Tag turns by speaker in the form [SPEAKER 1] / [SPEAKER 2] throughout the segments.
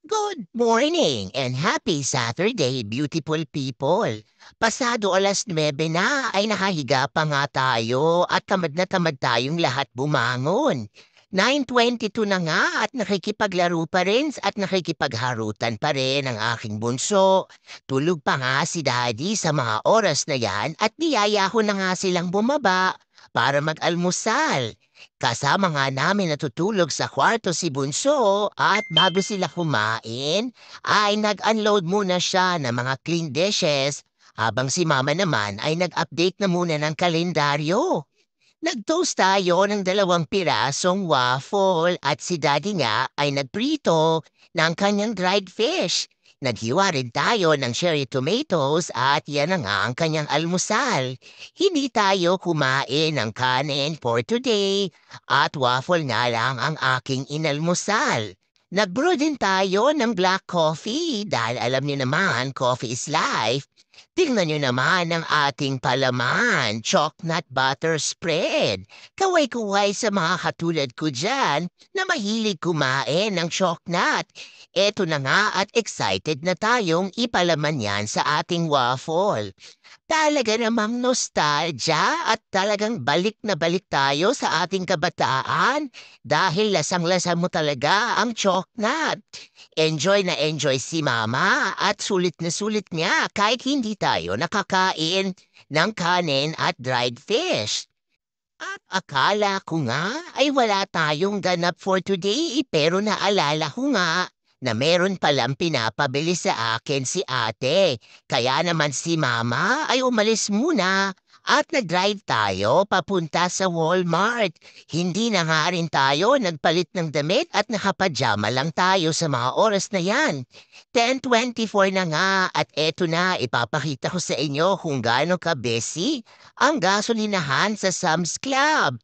[SPEAKER 1] Good morning and happy Saturday, beautiful people. Pasado 9:00 na ay nakahiga pa nga tayo at tamad na tamad tayong lahat bumangon. 9:22 na nga at nakikipaglaro pa rin at nakikipagharutan pa rin ang aking bunso. Tulog pa nga si Daddy sa mga oras na yan at niyaya ko na nga silang bumaba para mag-almusal. Kasama nga namin natutulog sa kwarto si Bunso at bago sila kumain ay nag-unload muna siya ng mga clean dishes habang si Mama naman ay nag-update na muna ng kalendaryo. Nag-toast tayo ng 2 pirasong waffle at si Daddy nga ay nagprito ng kanyang dried fish. Naghiwa rin tayo ng cherry tomatoes at yan na nga ang kanyang almusal. Hindi tayo kumain ng kanin for today at waffle nga lang ang aking inalmusal. Nag-brew din tayo ng black coffee dahil alam niyo naman, coffee is life. Tingnan niyo naman ang ating palaman, chocolate butter spread. Kaway-kuway sa mga katulad ko dyan na mahilig kumain ng chocolate. Eto na nga at excited na tayong ipalaman yan sa ating waffle. Talaga namang nostalgia at talagang balik na balik tayo sa ating kabataan dahil lasang-lasa mo talaga ang chocolate. Enjoy na enjoy si Mama at sulit na sulit niya kahit hindi tayo nakakain ng kanin at dried fish. At akala ko nga ay wala tayong ganap for today pero naalala ko nga na meron palang pinapabili sa akin si ate. Kaya naman si Mama ay umalis muna at nag-drive tayo papunta sa Walmart. Hindi na nga rin tayo nagpalit ng damit at nakapajama lang tayo sa mga oras na yan. 10:24 na nga at eto na ipapakita ko sa inyo kung gaano ka-busy ang gasolinahan sa Sam's Club.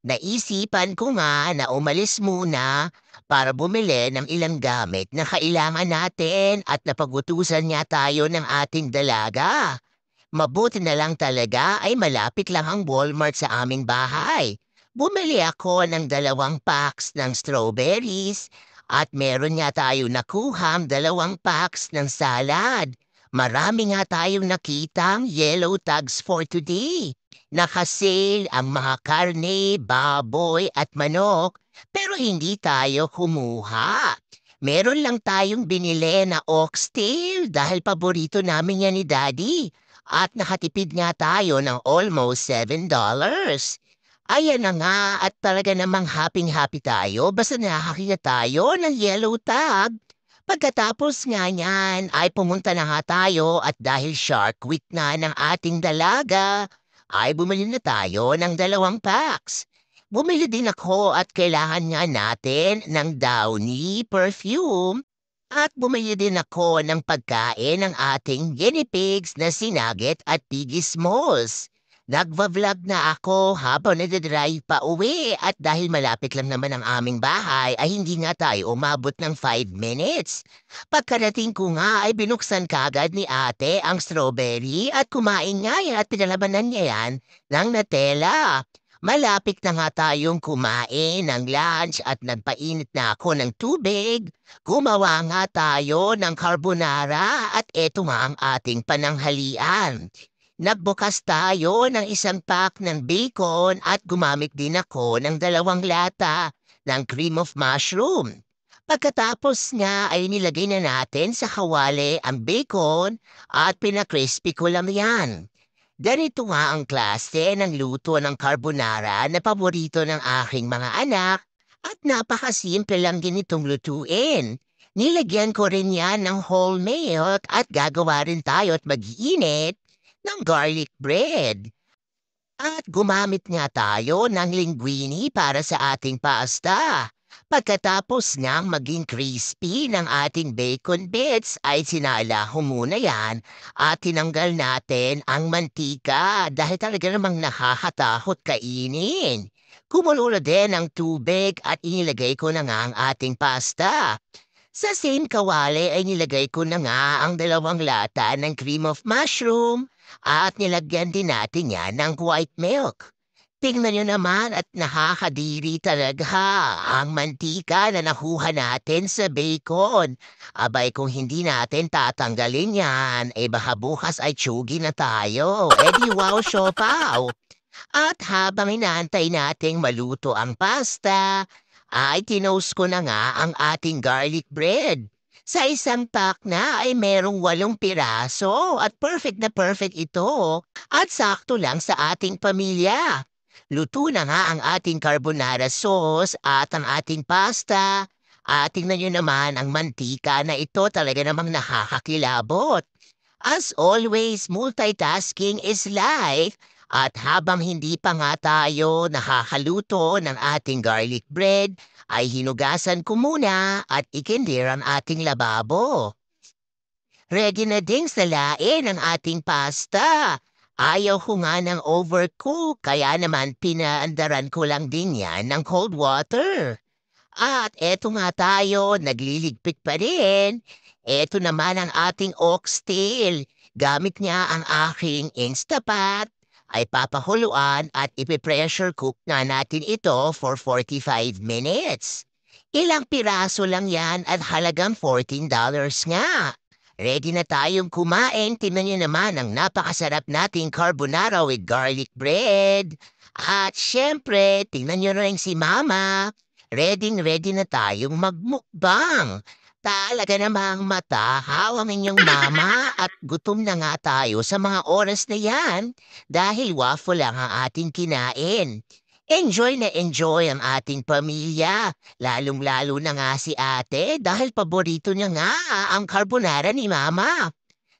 [SPEAKER 1] Naisipan ko nga na umalis muna para bumili ng ilang gamit na kailangan natin at napagutusan niya tayo ng ating dalaga. Mabuti na lang talaga ay malapit lang ang Walmart sa aming bahay. Bumili ako ng 2 packs ng strawberries at meron nga tayo nakuhang 2 packs ng salad. Marami nga tayong nakitang yellow tags for today. Nakasale ang mga karne, baboy at manok pero hindi tayo kumuha. Meron lang tayong binili na oxtail dahil paborito namin yan ni Daddy. At nakatipid nga tayo ng almost $7. Ayan na nga at talaga namang happy-happy tayo basta nakakita tayo ng yellow tag. Pagkatapos nga niyan ay pumunta na nga tayo at dahil Shark Week na ng ating dalaga, ay bumili na tayo ng 2 packs. Bumili din ako at kailangan nga natin ng Downy perfume at bumili din ako ng pagkain ng ating guinea pigs na sinagit at piggy smalls. Nagva-vlog na ako habang nagdadrive pa uwi at dahil malapit lang naman ang aming bahay ay hindi nga tayo umabot ng 5 minutes. Pagkarating ko nga ay binuksan kagad ni ate ang strawberry at kumain nga yan at pinalabanan niya yan ng Nutella. Malapit na nga tayong kumain ng lunch at nagpainit na ako ng tubig. Gumawa nga tayo ng carbonara at eto nga ang ating pananghalian. Nagbukas tayo ng 1 pack ng bacon at gumamit din ako ng 2 lata ng cream of mushroom. Pagkatapos nga ay nilagay na natin sa kawali ang bacon at pinakrispy ko lang yan. Ganito nga ang klase ng luto ng carbonara na paborito ng aking mga anak at napakasimple lang din itong lutuin. Nilagyan ko rin yan ng whole milk at gagawa rin tayo at mag-iinit ng garlic bread. At gumamit nga tayo ng linguine para sa ating pasta. Pagkatapos ngang maging crispy ng ating bacon bits ay sinala ko muna yan at tinanggal natin ang mantika dahil talaga namang nakakatakot kainin. Kumulo na din ang tubig at inilagay ko na nga ang ating pasta. Sa same kawali ay nilagay ko na nga ang 2 lata ng cream of mushroom at nilagyan din natin yan ng white milk. Tingnan niyo naman at nakakadiri talaga ang mantika na nakuha natin sa bacon. Abay kung hindi natin tatanggalin yan, baka bukas ay tsugi na tayo. Di wow siopaw. At habang inaantay nating maluto ang pasta, ay tinost ko na nga ang ating garlic bread. Sa isang pack na ay merong 8 piraso at perfect ito at sakto lang sa ating pamilya. Luto na nga ang ating carbonara sauce at ang ating pasta. At tingnan nyo naman ang mantika na ito talaga namang nakakakilabot. As always, multitasking is life. At habang hindi pa nga tayo nakakaluto ng ating garlic bread, ay hinugasan ko muna at ikindir ang ating lababo. Ready na ding salain ang ating pasta. Ayaw ko nga ng overcook, kaya naman pinaandaran ko lang din yan ng cold water. At eto nga tayo, nagliligpit pa rin. Eto naman ang ating oxtail. Gamit niya ang aking Instapat. Ay papahuluan at ipipressure cook na natin ito for 45 minutes. Ilang piraso lang yan at halagang $14 nga. Ready na tayong kumain. Tingnan niyo naman ang napakasarap nating carbonara with garlic bread. At syempre, tingnan niyo rin si Mama. Ready na tayong magmukbang. Talaga namang matahaw ang inyong mama at gutom na nga tayo sa mga oras na yan dahil waffle lang ang ating kinain. Enjoy na enjoy ang ating pamilya, lalong-lalo na nga si ate dahil paborito niya nga ang carbonara ni mama.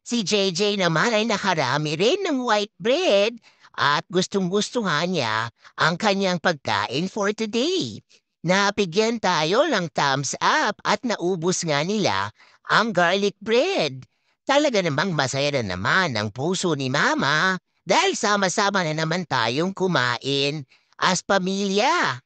[SPEAKER 1] Si JJ naman ay nakarami rin ng white bread at gustong-gustuhan niya ang kanyang pagkain for today. Nabigyan tayo ng thumbs up at naubos nga nila ang garlic bread. Talaga namang masaya na naman ang puso ni Mama dahil sama-sama na naman tayong kumain as pamilya.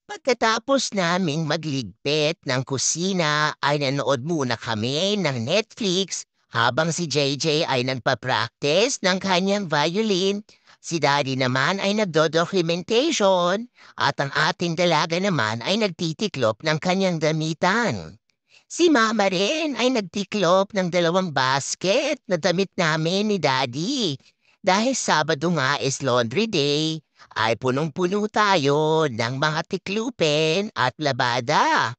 [SPEAKER 1] Pagkatapos naming magligpit ng kusina ay nanood muna kami ng Netflix habang si JJ ay nagpa-practice ng kanyang violin. Si Daddy naman ay nagdo-documentation at ang ating dalaga naman ay nagtitiklop ng kanyang damitan. Si Mama rin ay nagtiklop ng 2 basket na damit namin ni Daddy. Dahil Sabado nga is laundry day, ay punong-puno tayo ng mga tiklupin at labada.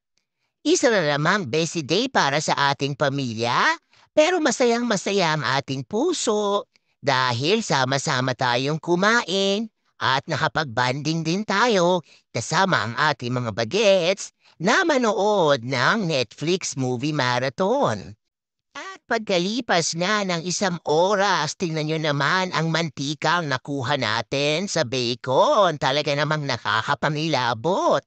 [SPEAKER 1] Isa na namang busy day para sa ating pamilya, pero masayang-masaya ang ating puso dahil sama-sama tayong kumain at nakapag-banding din tayo kasama ang ating mga bagets na manood ng Netflix movie marathon. At pagkalipas na ng 1 oras, tingnan nyo naman ang mantikang nakuha natin sa bacon. Talaga namang nakakapangilabot.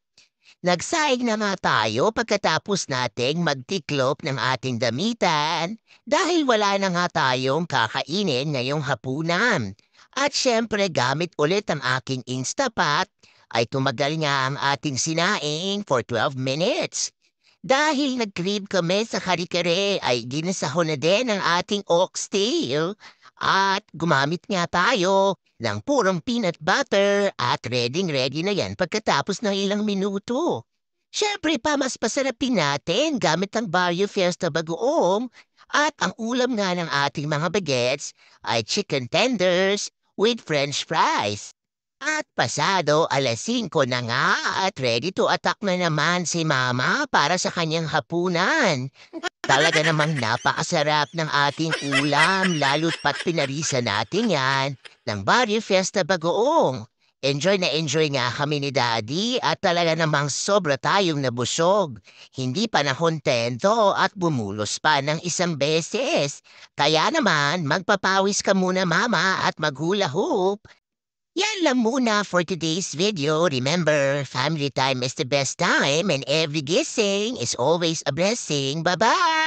[SPEAKER 1] Nagsaing na nga tayo pagkatapos nating magtiklop ng ating damitan dahil wala na nga tayong kakainin ngayong hapunan. At syempre gamit ulit ang aking Instapat ay tumagal nga ang ating sinaing for 12 minutes. Dahil nag-crib kami sa kare-kare ay ginasahon na din ang ating oxtail at gumamit nga tayo ng purong peanut butter at ready na yan pagkatapos ng ilang minuto. Siyempre pa mas pasarapin natin gamit ang Barrio Fiesta bagoong at ang ulam nga ng ating mga bagets ay chicken tenders with french fries. At pasado 5:00 na nga at ready to attack na naman si Mama para sa kanyang hapunan. Talaga namang napakasarap ng ating ulam lalo't pat pinarisan natin yan ng Barrio Fiesta bagoong. Enjoy na enjoy nga kami ni Daddy at talaga namang sobra tayong nabusog. Hindi pa nakontento at bumulos pa ng 1 beses. Kaya naman magpapawis ka muna Mama at maghula hoop. Yan lang muna for today's video. Remember, family time is the best time and every gising is always a blessing. Bye-bye!